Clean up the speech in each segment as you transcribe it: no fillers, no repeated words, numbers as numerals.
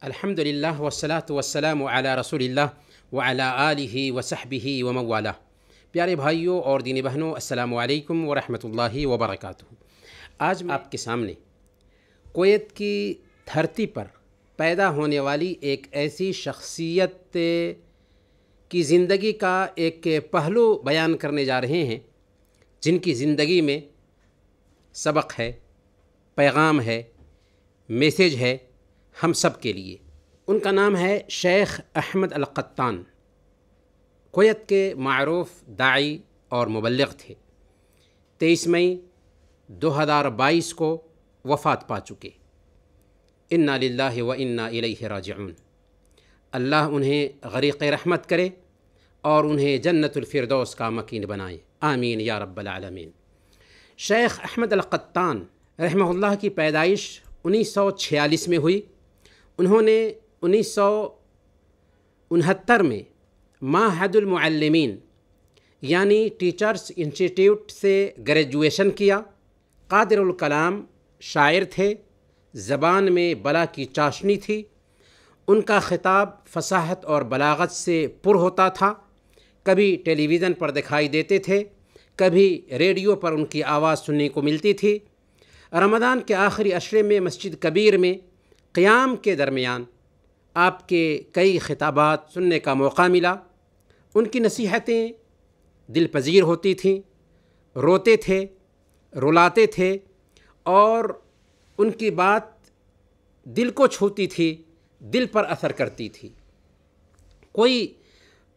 الحمدللہ والصلاۃ والسلام علی رسول اللہ وعلی آلہ وصحبہ ومن والہ۔ پیارے بھائیوں اور دینی بہنوں، السلام علیکم ورحمۃ اللہ وبرکاتہ۔ آج میں آپ کے سامنے کویت کی دھرتی پر پیدا ہونے والی ایک ایسی شخصیت کی زندگی کا ایک پہلو بیان کرنے جا رہے ہیں جن کی زندگی میں سبق ہے، پیغام ہے، میسیج ہے ہم سب کے لیے۔ ان کا نام ہے شیخ احمد القطان۔ کویت کے معروف داعی اور مبلغ تھے۔ 23 مئی 2022 کو وفات پا چکے۔ انا للہ و انا الیہ راجعون۔ اللہ انہیں غریق رحمت کرے اور انہیں جنت الفردوس کا مکین بنائے، آمین یا رب العالمین۔ شیخ احمد القطان رحمہ اللہ کی پیدائش 1946 میں ہوئی۔ انہوں نے 1969 میں معہد المعلمین یعنی ٹیچرز انسٹیٹیوٹ سے گریجویشن کیا۔ قادر الکلام شاعر تھے، زبان میں بلا کی چاشنی تھی، ان کا خطاب فصاحت اور بلاغت سے پر ہوتا تھا۔ کبھی ٹیلی ویژن پر دکھائی دیتے تھے، کبھی ریڈیو پر ان کی آواز سننے کو ملتی تھی۔ رمضان کے آخری عشرے میں مسجد کبیر میں قیام کے درمیان آپ کے کئی خطابات سننے کا موقع ملا۔ ان کی نصیحتیں دل پذیر ہوتی تھیں، روتے تھے، رلاتے تھے، اور ان کی بات دل کو چھوتی تھی، دل پر اثر کرتی تھی۔ کوئی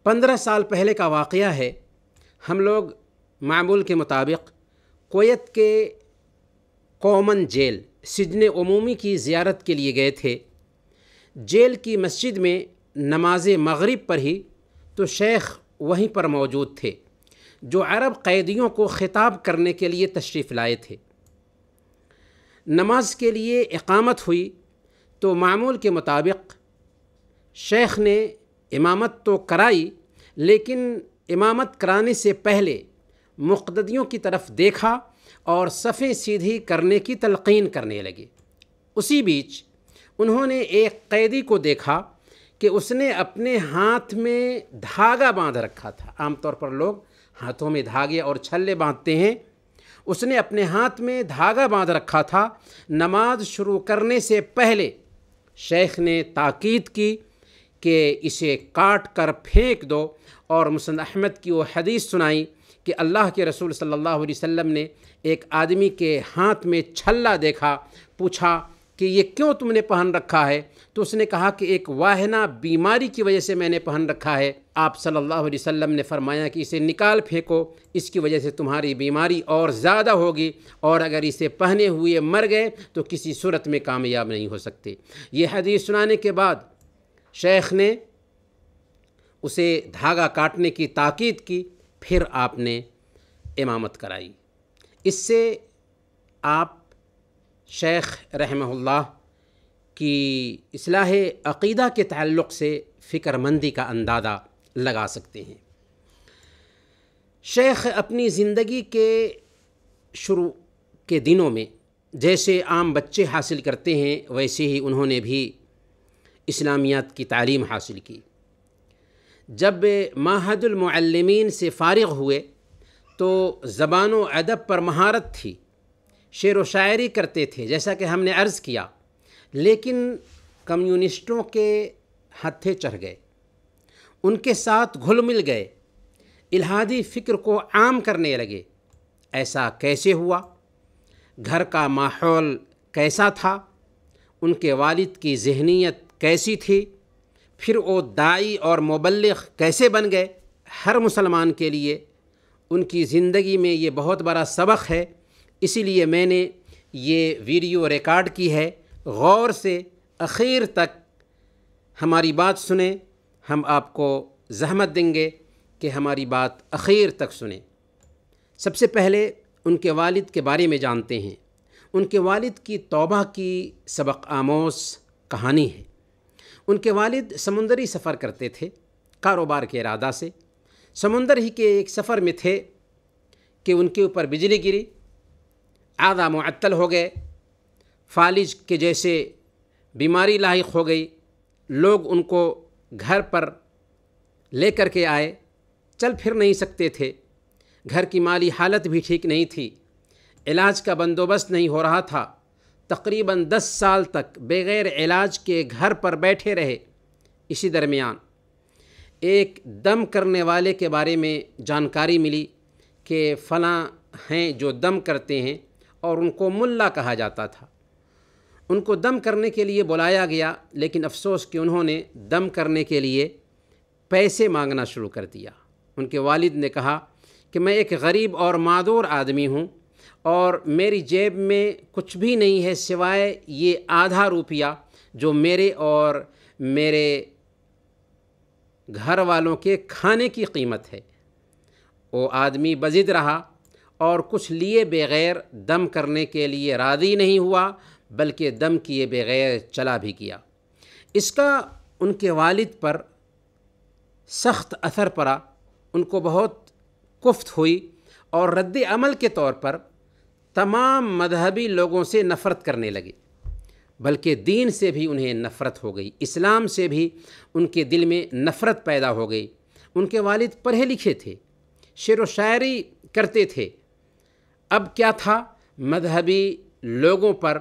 15 سال پہلے کا واقعہ ہے۔ ہم لوگ معمول کے مطابق کویت کے کومن جیل سجن عمومی کی زیارت کے لیے گئے تھے۔ جیل کی مسجد میں نماز مغرب پر ہی تو شیخ وہیں پر موجود تھے جو عرب قیدیوں کو خطاب کرنے کے لیے تشریف لائے تھے۔ نماز کے لیے اقامت ہوئی تو معمول کے مطابق شیخ نے امامت تو کرائی، لیکن امامت کرانے سے پہلے مقتدیوں کی طرف دیکھا اور صفیں سیدھی کرنے کی تلقین کرنے لگے۔ اسی بیچ انہوں نے ایک قیدی کو دیکھا کہ اس نے اپنے ہاتھ میں دھاگا باندھ رکھا تھا۔ عام طور پر لوگ ہاتھوں میں دھاگے اور چھلے باندھتے ہیں، اس نے اپنے ہاتھ میں دھاگا باندھ رکھا تھا۔ نماز شروع کرنے سے پہلے شیخ نے تاکید کی کہ اسے کاٹ کر پھینک دو، اور مسند احمد کی وہ حدیث سنائی کہ اللہ کے رسول صلی اللہ علیہ وسلم نے ایک آدمی کے ہاتھ میں چھلا دیکھا، پوچھا کہ یہ کیوں تم نے پہن رکھا ہے؟ تو اس نے کہا کہ ایک واہنہ بیماری کی وجہ سے میں نے پہن رکھا ہے۔ آپ صلی اللہ علیہ وسلم نے فرمایا کہ اسے نکال پھینکو، اس کی وجہ سے تمہاری بیماری اور زیادہ ہوگی، اور اگر اسے پہنے ہوئے مر گئے تو کسی صورت میں کامیاب نہیں ہو سکتے۔ یہ حدیث سنانے کے بعد شیخ نے اسے دھاگا کاٹنے کی تاکید کی، پھر آپ نے امامت کرائی۔ اس سے آپ شیخ رحمہ اللہ کی اصلاح عقیدہ کے تعلق سے فکر مندی کا اندازہ لگا سکتے ہیں۔ شیخ اپنی زندگی کے شروع کے دنوں میں جیسے عام بچے حاصل کرتے ہیں، ویسے ہی انہوں نے بھی اسلامیات کی تعلیم حاصل کی۔ جب معہد المعلمین سے فارغ ہوئے تو زبان و ادب پر مہارت تھی، شعر و شاعری کرتے تھے جیسا کہ ہم نے عرض کیا، لیکن کمیونسٹوں کے ہتھے چڑھ گئے، ان کے ساتھ گھل مل گئے، الہادی فکر کو عام کرنے لگے۔ ایسا کیسے ہوا؟ گھر کا ماحول کیسا تھا؟ ان کے والد کی ذہنیت کیسی تھی؟ پھر وہ داعی اور مبلغ کیسے بن گئے؟ ہر مسلمان کے لیے ان کی زندگی میں یہ بہت بڑا سبق ہے، اسی لیے میں نے یہ ویڈیو ریکارڈ کی ہے۔ غور سے اخیر تک ہماری بات سنیں، ہم آپ کو زحمت دیں گے کہ ہماری بات اخیر تک سنیں۔ سب سے پہلے ان کے والد کے بارے میں جانتے ہیں۔ ان کے والد کی توبہ کی سبق آموز کہانی ہے۔ ان کے والد سمندری سفر کرتے تھے کاروبار کے ارادہ سے۔ سمندر ہی کے ایک سفر میں تھے کہ ان کے اوپر بجلی گری، اعضاء معطل ہو گئے، فالج کے جیسے بیماری لاحق ہو گئی، لوگ ان کو گھر پر لے کر کے آئے، چل پھر نہیں سکتے تھے، گھر کی مالی حالت بھی ٹھیک نہیں تھی، علاج کا بندوبست نہیں ہو رہا تھا، تقریباً 10 سال تک بغیر علاج کے گھر پر بیٹھے رہے۔ اسی درمیان ایک دم کرنے والے کے بارے میں جانکاری ملی کہ فلاں ہیں جو دم کرتے ہیں، اور ان کو ملا کہا جاتا تھا۔ ان کو دم کرنے کے لیے بلایا گیا، لیکن افسوس کہ انہوں نے دم کرنے کے لیے پیسے مانگنا شروع کر دیا۔ ان کے والد نے کہا کہ میں ایک غریب اور معذور آدمی ہوں اور میری جیب میں کچھ بھی نہیں ہے سوائے یہ آدھا روپیہ جو میرے اور میرے گھر والوں کے کھانے کی قیمت ہے۔ وہ آدمی بضد رہا اور کچھ لیے بغیر دم کرنے کے لیے راضی نہیں ہوا، بلکہ دم کیے بغیر چلا بھی گیا۔ اس کا ان کے والد پر سخت اثر پڑا، ان کو بہت کفت ہوئی اور رد عمل کے طور پر تمام مذہبی لوگوں سے نفرت کرنے لگے، بلکہ دین سے بھی انہیں نفرت ہو گئی، اسلام سے بھی ان کے دل میں نفرت پیدا ہو گئی۔ ان کے والد پڑھے لکھے تھے، شعر و شاعری کرتے تھے، اب کیا تھا، مذہبی لوگوں پر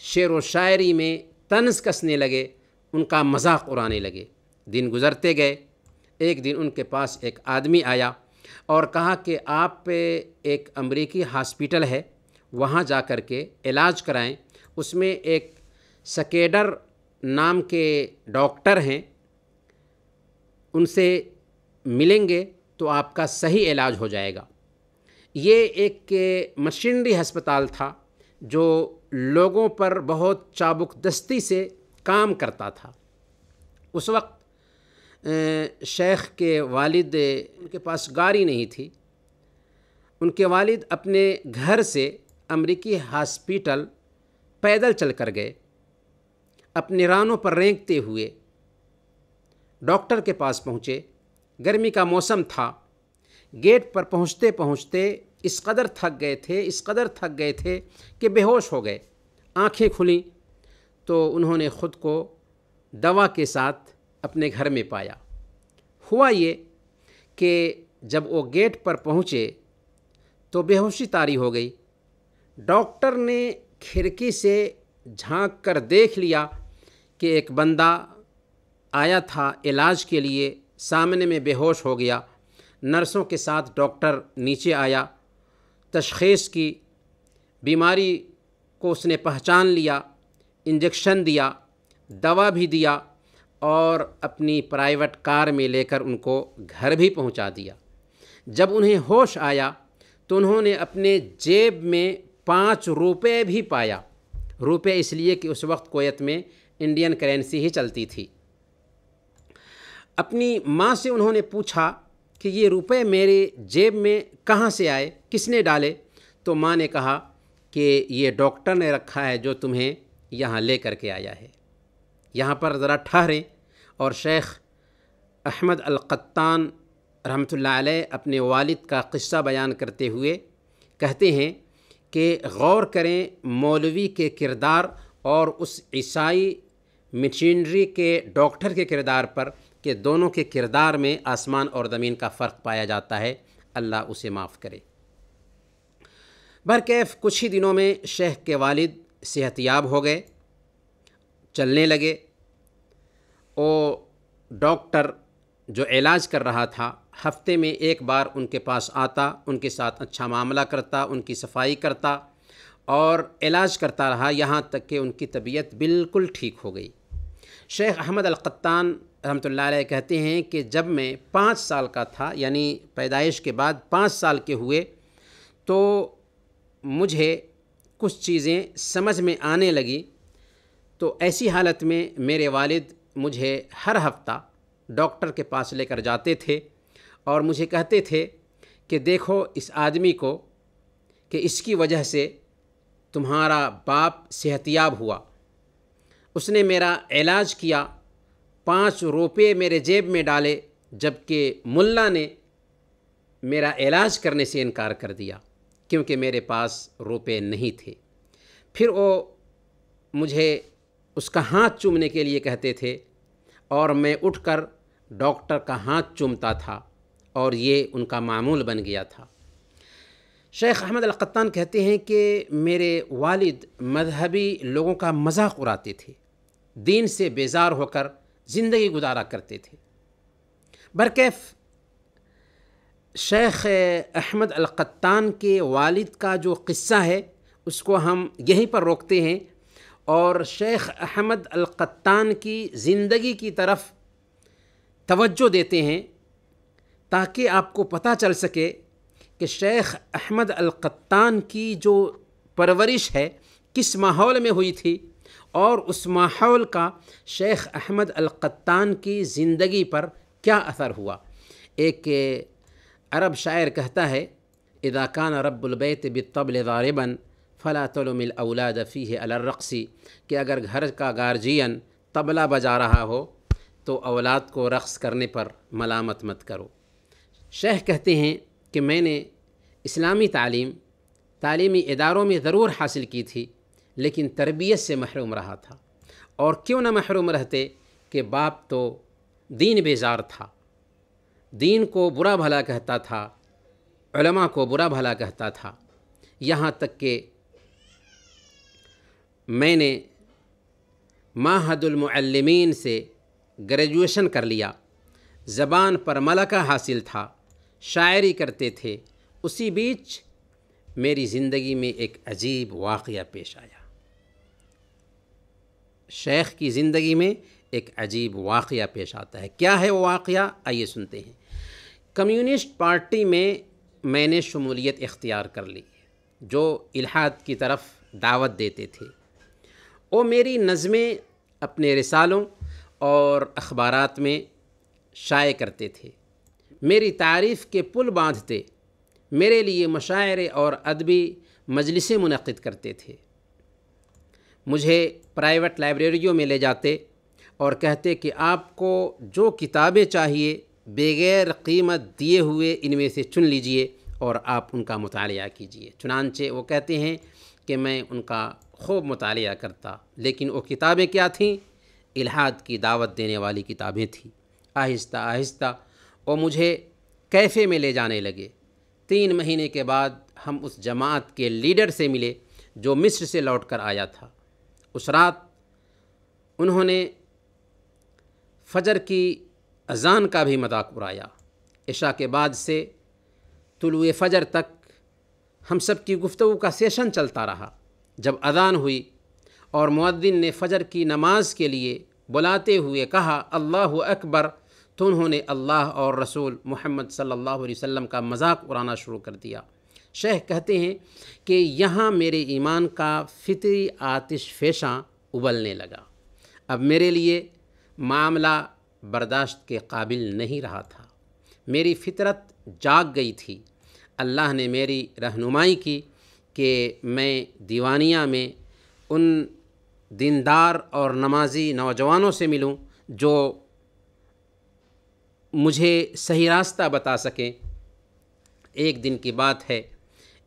شعر و شاعری میں طنز کسنے لگے، ان کا مذاق اڑانے لگے۔ دن گزرتے گئے، ایک دن ان کے پاس ایک آدمی آیا اور کہا کہ آپ ایک امریکی ہاسپیٹل ہے، وہاں جا کر کے علاج کرائیں، اس میں ایک سکیڈر نام کے ڈاکٹر ہیں، ان سے ملیں گے تو آپ کا صحیح علاج ہو جائے گا۔ یہ ایک مشینری ہسپتال تھا جو لوگوں پر بہت چابک دستی سے کام کرتا تھا۔ اس وقت شیخ کے والد، ان کے پاس گاڑی نہیں تھی، ان کے والد اپنے گھر سے امریکی ہاسپیٹل پیدل چل کر گئے، اپنے رانوں پر رینگتے ہوئے ڈاکٹر کے پاس پہنچے۔ گرمی کا موسم تھا، گیٹ پر پہنچتے پہنچتے اس قدر تھک گئے تھے کہ بے ہوش ہو گئے۔ آنکھیں کھلیں تو انہوں نے خود کو دوا کے ساتھ اپنے گھر میں پایا۔ ہوا یہ کہ جب وہ گیٹ پر پہنچے تو بے ہوشی طاری ہو گئی۔ ڈاکٹر نے کھڑکی سے جھانک کر دیکھ لیا کہ ایک بندہ آیا تھا علاج کے لیے، سامنے میں بے ہوش ہو گیا۔ نرسوں کے ساتھ ڈاکٹر نیچے آیا، تشخیص کی، بیماری کو اس نے پہچان لیا، انجیکشن دیا، دوا بھی دیا اور اپنی پرائیویٹ کار میں لے کر ان کو گھر بھی پہنچا دیا۔ جب انہیں ہوش آیا تو انہوں نے اپنے جیب میں 5 روپے بھی پایا۔ روپے اس لیے کہ اس وقت کویت میں انڈین کرنسی ہی چلتی تھی۔ اپنی ماں سے انہوں نے پوچھا کہ یہ روپے میرے جیب میں کہاں سے آئے، کس نے ڈالے؟ تو ماں نے کہا کہ یہ ڈاکٹر نے رکھا ہے جو تمہیں یہاں لے کر کے آیا ہے۔ یہاں پر ذرا ٹھہریں اور شیخ احمد القطان رحمۃ اللہ علیہ اپنے والد کا قصہ بیان کرتے ہوئے کہتے ہیں کہ غور کریں مولوی کے کردار اور اس عیسائی مشینری کے ڈاکٹر کے کردار پر، کہ دونوں کے کردار میں آسمان اور زمین کا فرق پایا جاتا ہے۔ اللہ اسے معاف کرے۔ برکیف کچھ ہی دنوں میں شیخ کے والد صحت یاب ہو گئے، چلنے لگے۔ وہ ڈاکٹر جو علاج کر رہا تھا ہفتے میں ایک بار ان کے پاس آتا، ان کے ساتھ اچھا معاملہ کرتا، ان کی صفائی کرتا اور علاج کرتا رہا، یہاں تک کہ ان کی طبیعت بالکل ٹھیک ہو گئی۔ شیخ احمد القطان رحمۃ اللہ علیہ کہتے ہیں کہ جب میں 5 سال کا تھا، یعنی پیدائش کے بعد 5 سال کے ہوئے، تو مجھے کچھ چیزیں سمجھ میں آنے لگی۔ تو ایسی حالت میں میرے والد مجھے ہر ہفتہ ڈاکٹر کے پاس لے کر جاتے تھے اور مجھے کہتے تھے کہ دیکھو اس آدمی کو، کہ اس کی وجہ سے تمہارا باپ صحت یاب ہوا، اس نے میرا علاج کیا، 5 روپے میرے جیب میں ڈالے، جبکہ ملا نے میرا علاج کرنے سے انکار کر دیا کیونکہ میرے پاس روپے نہیں تھے۔ پھر وہ مجھے اس کا ہاتھ چومنے کے لیے کہتے تھے، اور میں اٹھ کر ڈاکٹر کا ہاتھ چومتا تھا اور یہ ان کا معمول بن گیا تھا۔ شیخ احمد القطان کہتے ہیں کہ میرے والد مذہبی لوگوں کا مذاق اڑاتے تھے، دین سے بیزار ہو کر زندگی گزارا کرتے تھے۔ برکیف شیخ احمد القطان کے والد کا جو قصہ ہے اس کو ہم یہیں پر روکتے ہیں اور شیخ احمد القطان کی زندگی کی طرف توجہ دیتے ہیں تاکہ آپ کو پتہ چل سکے کہ شیخ احمد القطان کی جو پرورش ہے کس ماحول میں ہوئی تھی اور اس ماحول کا شیخ احمد القطان کی زندگی پر کیا اثر ہوا۔ ایک عرب شاعر کہتا ہے اذا کان رب البیت بالطبل ضاربا فلا تلم الاولاد فیہ علی الرقص، کہ اگر گھر کا گارجین طبلہ بجا رہا ہو تو اولاد کو رقص کرنے پر ملامت مت کرو۔ شیخ کہتے ہیں کہ میں نے اسلامی تعلیمی اداروں میں ضرور حاصل کی تھی لیکن تربیت سے محروم رہا تھا، اور کیوں نہ محروم رہتے کہ باپ تو دین بیزار تھا، دین کو برا بھلا کہتا تھا، علماء کو برا بھلا کہتا تھا، یہاں تک کہ میں نے معہد المعلمین سے گریجویشن کر لیا، زبان پر ملکہ حاصل تھا، شاعری کرتے تھے۔ اسی بیچ میری زندگی میں ایک عجیب واقعہ پیش آیا۔ شیخ کی زندگی میں ایک عجیب واقعہ پیش آتا ہے۔ کیا ہے وہ واقعہ؟ آئیے سنتے ہیں۔ کمیونسٹ پارٹی میں نے شمولیت اختیار کر لی، جو الحاد کی طرف دعوت دیتے تھے۔ وہ میری نظمیں اپنے رسالوں اور اخبارات میں شائع کرتے تھے، میری تعریف کے پل باندھتے، میرے لیے مشاعرے اور ادبی مجلسیں منعقد کرتے تھے، مجھے پرائیویٹ لائبریریوں میں لے جاتے اور کہتے کہ آپ کو جو کتابیں چاہیے بغیر قیمت دیے ہوئے ان میں سے چن لیجئے اور آپ ان کا مطالعہ کیجئے۔ چنانچہ وہ کہتے ہیں کہ میں ان کا خوب مطالعہ کرتا، لیکن وہ کتابیں کیا تھیں؟ الحاد کی دعوت دینے والی کتابیں تھیں۔ آہستہ آہستہ وہ مجھے کیفے میں لے جانے لگے۔ 3 مہینے کے بعد ہم اس جماعت کے لیڈر سے ملے جو مصر سے لوٹ کر آیا تھا۔ اس رات انہوں نے فجر کی اذان کا بھی مذاق اڑایا۔ عشاء کے بعد سے طلوع فجر تک ہم سب کی گفتگو کا سیشن چلتا رہا۔ جب اذان ہوئی اور مؤذن نے فجر کی نماز کے لیے بلاتے ہوئے کہا اللہ اکبر، تو انہوں نے اللہ اور رسول محمد صلی اللہ علیہ وسلم کا مذاق اڑانا شروع کر دیا۔ شیخ کہتے ہیں کہ یہاں میرے ایمان کا فطری آتش فیشاں ابلنے لگا۔ اب میرے لیے معاملہ برداشت کے قابل نہیں رہا تھا، میری فطرت جاگ گئی تھی۔ اللہ نے میری رہنمائی کی کہ میں دیوانیہ میں ان دیندار اور نمازی نوجوانوں سے ملوں جو مجھے صحیح راستہ بتا سکیں۔ ایک دن کی بات ہے،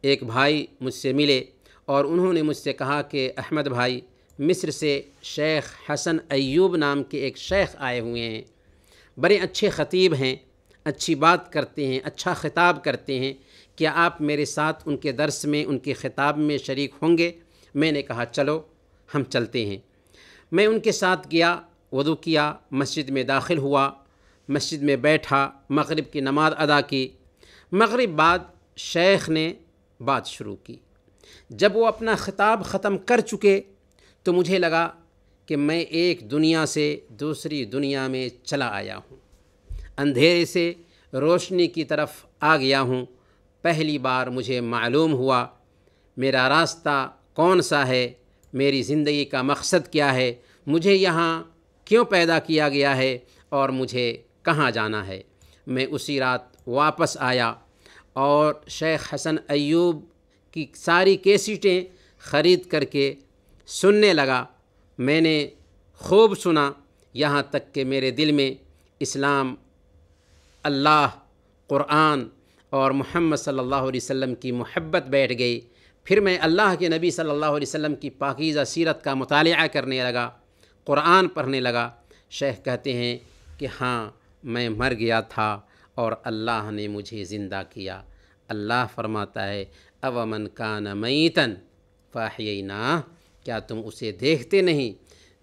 ایک بھائی مجھ سے ملے اور انہوں نے مجھ سے کہا کہ احمد بھائی، مصر سے شیخ حسن ایوب نام کے ایک شیخ آئے ہوئے ہیں، بڑے اچھے خطیب ہیں، اچھی بات کرتے ہیں، اچھا خطاب کرتے ہیں، کیا آپ میرے ساتھ ان کے درس میں، ان کے خطاب میں شریک ہوں گے؟ میں نے کہا چلو ہم چلتے ہیں۔ میں ان کے ساتھ گیا، وضو کیا، مسجد میں داخل ہوا، مسجد میں بیٹھا، مغرب کی نماز ادا کی۔ مغرب بعد شیخ نے بات شروع کی۔ جب وہ اپنا خطاب ختم کر چکے تو مجھے لگا کہ میں ایک دنیا سے دوسری دنیا میں چلا آیا ہوں، اندھیرے سے روشنی کی طرف آ گیا ہوں۔ پہلی بار مجھے معلوم ہوا میرا راستہ کون سا ہے، میری زندگی کا مقصد کیا ہے، مجھے یہاں کیوں پیدا کیا گیا ہے اور مجھے کہاں جانا ہے۔ میں اسی رات واپس آیا اور شیخ حسن ایوب کی ساری کیسٹیں خرید کر کے سننے لگا۔ میں نے خوب سنا، یہاں تک کہ میرے دل میں اسلام، اللہ، قرآن اور محمد صلی اللہ علیہ وسلم کی محبت بیٹھ گئی۔ پھر میں اللہ کے نبی صلی اللہ علیہ وسلم کی پاکیزہ سیرت کا مطالعہ کرنے لگا، قرآن پڑھنے لگا۔ شیخ کہتے ہیں کہ ہاں میں مر گیا تھا اور اللہ نے مجھے زندہ کیا۔ اللہ فرماتا ہے اومن کان میتن فاحییناہ، کیا تم اسے دیکھتے نہیں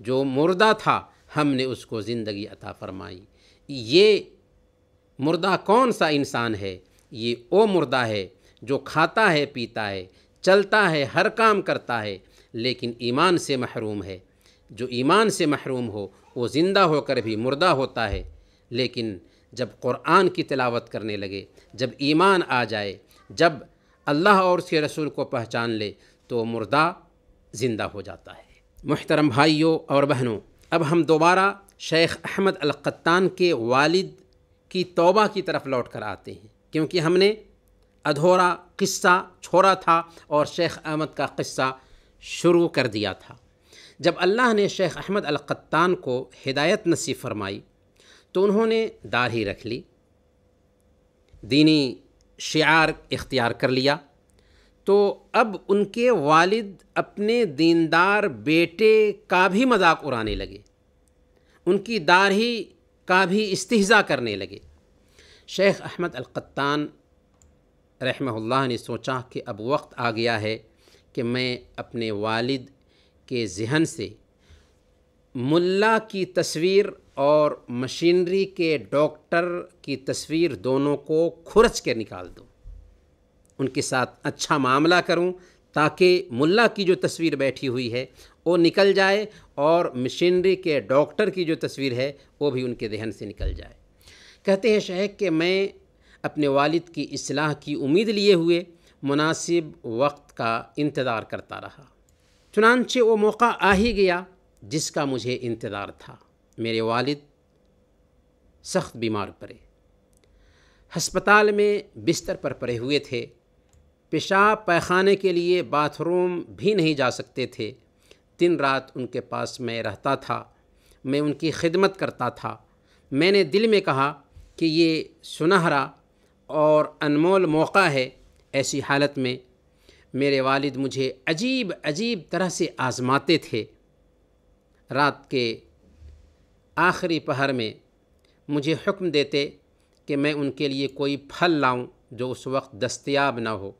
جو مردہ تھا ہم نے اس کو زندگی عطا فرمائی۔ یہ مردہ کون سا انسان ہے؟ یہ وہ مردہ ہے جو کھاتا ہے، پیتا ہے، چلتا ہے، ہر کام کرتا ہے، لیکن ایمان سے محروم ہے۔ جو ایمان سے محروم ہو وہ زندہ ہو کر بھی مردہ ہوتا ہے، لیکن جب قرآن کی تلاوت کرنے لگے، جب ایمان آ جائے، جب اللہ اور اس کے رسول کو پہچان لے تو مردہ زندہ ہو جاتا ہے۔ محترم بھائیوں اور بہنوں، اب ہم دوبارہ شیخ احمد القطان کے والد کی توبہ کی طرف لوٹ کر آتے ہیں، کیونکہ ہم نے ادھورا قصہ چھوڑا تھا اور شیخ احمد کا قصہ شروع کر دیا تھا۔ جب اللہ نے شیخ احمد القطان کو ہدایت نصیب فرمائی تو انہوں نے داڑھی رکھ لی، دینی شعار اختیار کر لیا، تو اب ان کے والد اپنے دیندار بیٹے کا بھی مذاق اڑانے لگے، ان کی داڑھی کا بھی استہزاء کرنے لگے۔ شیخ احمد القطان رحمہ اللہ نے سوچا کہ اب وقت آ گیا ہے کہ میں اپنے والد کے ذہن سے ملا کی تصویر اور مشینری کے ڈاکٹر کی تصویر دونوں کو کھرچ کے نکال دوں، ان کے ساتھ اچھا معاملہ کروں تاکہ ملا کی جو تصویر بیٹھی ہوئی ہے وہ نکل جائے اور مشینری کے ڈاکٹر کی جو تصویر ہے وہ بھی ان کے ذہن سے نکل جائے۔ کہتے ہیں شیخ کہ میں اپنے والد کی اصلاح کی امید لیے ہوئے مناسب وقت کا انتظار کرتا رہا۔ چنانچہ وہ موقع آ ہی گیا جس کا مجھے انتظار تھا۔ میرے والد سخت بیمار پڑے، ہسپتال میں بستر پر پڑے ہوئے تھے، پیشاب پیخانے کے لیے باتھ روم بھی نہیں جا سکتے تھے۔ دن رات ان کے پاس میں رہتا تھا، میں ان کی خدمت کرتا تھا۔ میں نے دل میں کہا کہ یہ سنہرا اور انمول موقع ہے۔ ایسی حالت میں میرے والد مجھے عجیب عجیب طرح سے آزماتے تھے۔ رات کے آخری پہر میں مجھے حکم دیتے کہ میں ان کے لیے کوئی پھل لاؤں جو اس وقت دستیاب نہ ہو۔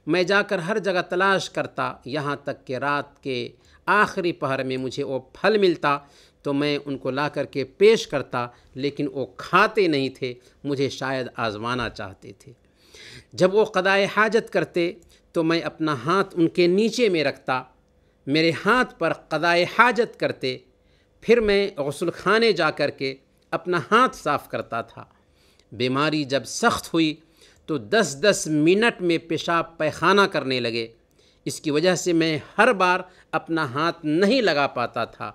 میں جا کر ہر جگہ تلاش کرتا، یہاں تک کہ رات کے آخری پہر میں مجھے وہ پھل ملتا تو میں ان کو لا کر کے پیش کرتا، لیکن وہ کھاتے نہیں تھے، مجھے شاید آزمانا چاہتے تھے۔ جب وہ قضائے حاجت کرتے تو میں اپنا ہاتھ ان کے نیچے میں رکھتا، میرے ہاتھ پر قضائے حاجت کرتے، پھر میں غسل خانے جا کر کے اپنا ہاتھ صاف کرتا تھا۔ بیماری جب سخت ہوئی تو 10 منٹ میں پیشاب پیخانہ کرنے لگے۔ اس کی وجہ سے میں ہر بار اپنا ہاتھ نہیں لگا پاتا تھا۔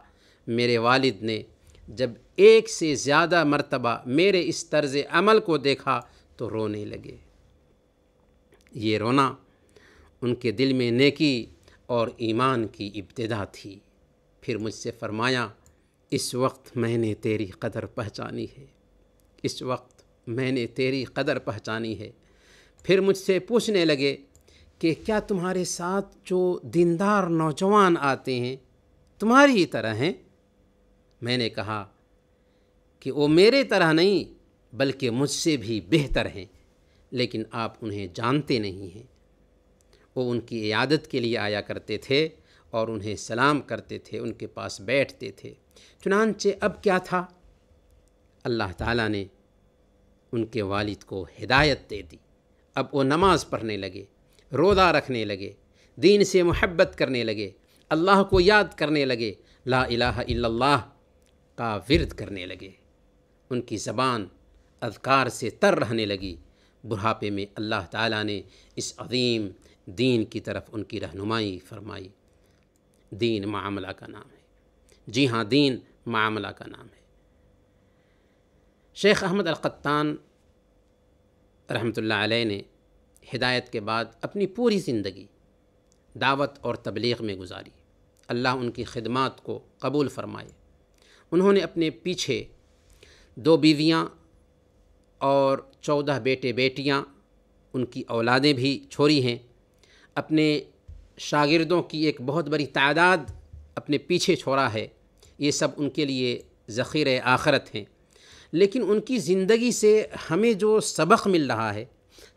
میرے والد نے جب ایک سے زیادہ مرتبہ میرے اس طرز عمل کو دیکھا تو رونے لگے۔ یہ رونا ان کے دل میں نیکی اور ایمان کی ابتدا تھی۔ پھر مجھ سے فرمایا، اس وقت میں نے تیری قدر پہچانی ہے، اس وقت میں نے تیری قدر پہچانی ہے۔ پھر مجھ سے پوچھنے لگے کہ کیا تمہارے ساتھ جو دیندار نوجوان آتے ہیں تمہاری ہی طرح ہیں؟ میں نے کہا کہ وہ میرے طرح نہیں بلکہ مجھ سے بھی بہتر ہیں، لیکن آپ انہیں جانتے نہیں ہیں۔ وہ ان کی عیادت کے لیے آیا کرتے تھے اور انہیں سلام کرتے تھے، ان کے پاس بیٹھتے تھے۔ چنانچہ اب کیا تھا، اللہ تعالیٰ نے ان کے والد کو ہدایت دے دی۔ اب وہ نماز پڑھنے لگے، روزہ رکھنے لگے، دین سے محبت کرنے لگے، اللہ کو یاد کرنے لگے، لا الہ الا اللہ کا ورد کرنے لگے۔ ان کی زبان اذکار سے تر رہنے لگی۔ بڑھاپے میں اللہ تعالیٰ نے اس عظیم دین کی طرف ان کی رہنمائی فرمائی۔ دین معاملہ کا نام ہے، جی ہاں، دین معاملہ کا نام ہے۔ شیخ احمد القطان رحمۃ اللہ علیہ نے ہدایت کے بعد اپنی پوری زندگی دعوت اور تبلیغ میں گزاری۔ اللہ ان کی خدمات کو قبول فرمائے۔ انہوں نے اپنے پیچھے 2 بیویاں اور 14 بیٹے بیٹیاں، ان کی اولادیں بھی چھوڑی ہیں۔ اپنے شاگردوں کی ایک بہت بڑی تعداد اپنے پیچھے چھوڑا ہے۔ یہ سب ان کے لیے ذخیرہ آخرت ہیں، لیکن ان کی زندگی سے ہمیں جو سبق مل رہا ہے،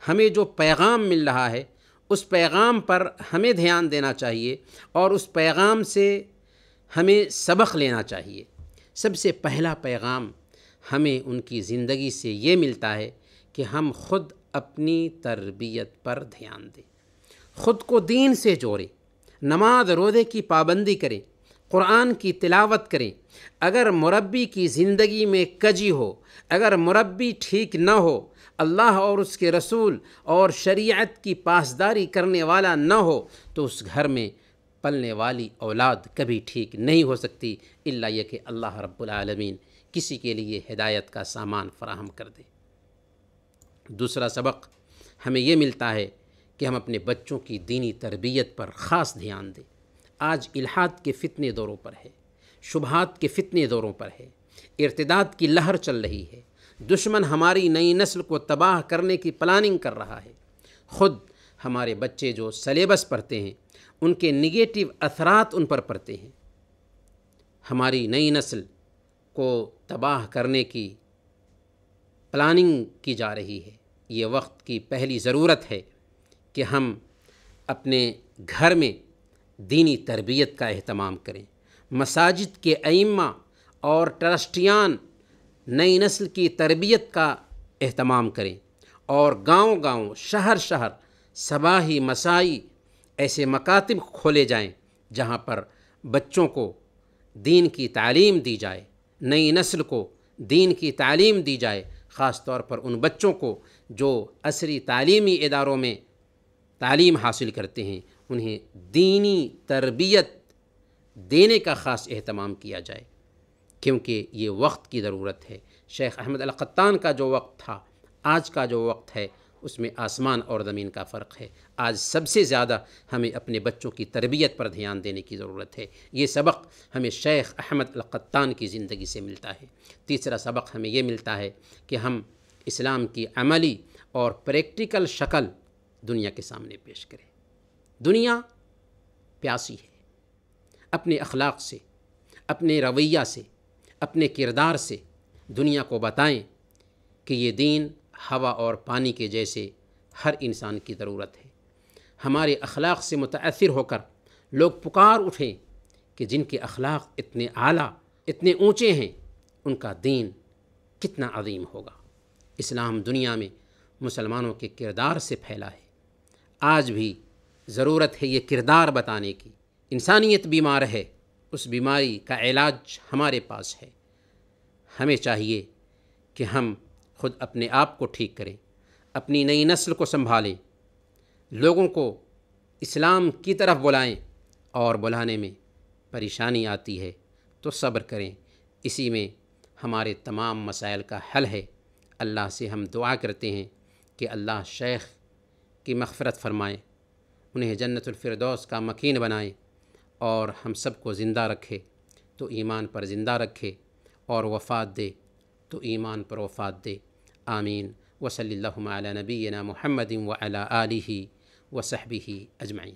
ہمیں جو پیغام مل رہا ہے، اس پیغام پر ہمیں دھیان دینا چاہیے اور اس پیغام سے ہمیں سبق لینا چاہیے۔ سب سے پہلا پیغام ہمیں ان کی زندگی سے یہ ملتا ہے کہ ہم خود اپنی تربیت پر دھیان دیں، خود کو دین سے جوڑیں، نماز روزے کی پابندی کریں، قرآن کی تلاوت کریں۔ اگر مربی کی زندگی میں کجی ہو، اگر مربی ٹھیک نہ ہو، اللہ اور اس کے رسول اور شریعت کی پاسداری کرنے والا نہ ہو، تو اس گھر میں پلنے والی اولاد کبھی ٹھیک نہیں ہو سکتی، الا یہ کہ اللہ رب العالمین کسی کے لیے ہدایت کا سامان فراہم کر دے۔ دوسرا سبق ہمیں یہ ملتا ہے کہ ہم اپنے بچوں کی دینی تربیت پر خاص دھیان دیں۔ آج الحاد کے فتنے دوروں پر ہے، شبہات کے فتنے دوروں پر ہے، ارتداد کی لہر چل رہی ہے، دشمن ہماری نئی نسل کو تباہ کرنے کی پلاننگ کر رہا ہے۔ خود ہمارے بچے جو سلیبس پڑھتے ہیں، ان کے نگیٹو اثرات ان پر پڑتے ہیں۔ ہماری نئی نسل کو تباہ کرنے کی پلاننگ کی جا رہی ہے۔ یہ وقت کی پہلی ضرورت ہے کہ ہم اپنے گھر میں دینی تربیت کا اہتمام کریں۔ مساجد کے ائمہ اور ٹرسٹیان نئی نسل کی تربیت کا اہتمام کریں، اور گاؤں گاؤں، شہر شہر، صباحی مسائی ایسے مکاتب کھولے جائیں جہاں پر بچوں کو دین کی تعلیم دی جائے، نئی نسل کو دین کی تعلیم دی جائے، خاص طور پر ان بچوں کو جو عصری تعلیمی اداروں میں تعلیم حاصل کرتے ہیں، انہیں دینی تربیت دینے کا خاص اہتمام کیا جائے، کیونکہ یہ وقت کی ضرورت ہے۔ شیخ احمد القطان کا جو وقت تھا، آج کا جو وقت ہے، اس میں آسمان اور زمین کا فرق ہے۔ آج سب سے زیادہ ہمیں اپنے بچوں کی تربیت پر دھیان دینے کی ضرورت ہے۔ یہ سبق ہمیں شیخ احمد القطان کی زندگی سے ملتا ہے۔ تیسرا سبق ہمیں یہ ملتا ہے کہ ہم اسلام کی عملی اور پریکٹیکل شکل دنیا کے سامنے پیش کریں۔ دنیا پیاسی ہے، اپنے اخلاق سے، اپنے رویہ سے، اپنے کردار سے دنیا کو بتائیں کہ یہ دین ہوا اور پانی کے جیسے ہر انسان کی ضرورت ہے۔ ہمارے اخلاق سے متاثر ہو کر لوگ پکار اٹھیں کہ جن کے اخلاق اتنے اعلیٰ، اتنے اونچے ہیں، ان کا دین کتنا عظیم ہوگا۔ اسلام دنیا میں مسلمانوں کے کردار سے پھیلا ہے۔ آج بھی ضرورت ہے یہ کردار بتانے کی۔ انسانیت بیمار ہے، اس بیماری کا علاج ہمارے پاس ہے۔ ہمیں چاہیے کہ ہم خود اپنے آپ کو ٹھیک کریں، اپنی نئی نسل کو سنبھالیں، لوگوں کو اسلام کی طرف بلائیں، اور بلانے میں پریشانی آتی ہے تو صبر کریں، اسی میں ہمارے تمام مسائل کا حل ہے۔ اللہ سے ہم دعا کرتے ہیں کہ اللہ شیخ کی مغفرت فرمائے، انہیں جنت الفردوس کا مکین بنائے، اور ہم سب کو زندہ رکھے تو ایمان پر زندہ رکھے، اور وفات دے تو ایمان پر وفات دے۔ آمین۔ وصلی اللہ علی نبینا محمد وعلی آلہ وصحبہ اجمعین۔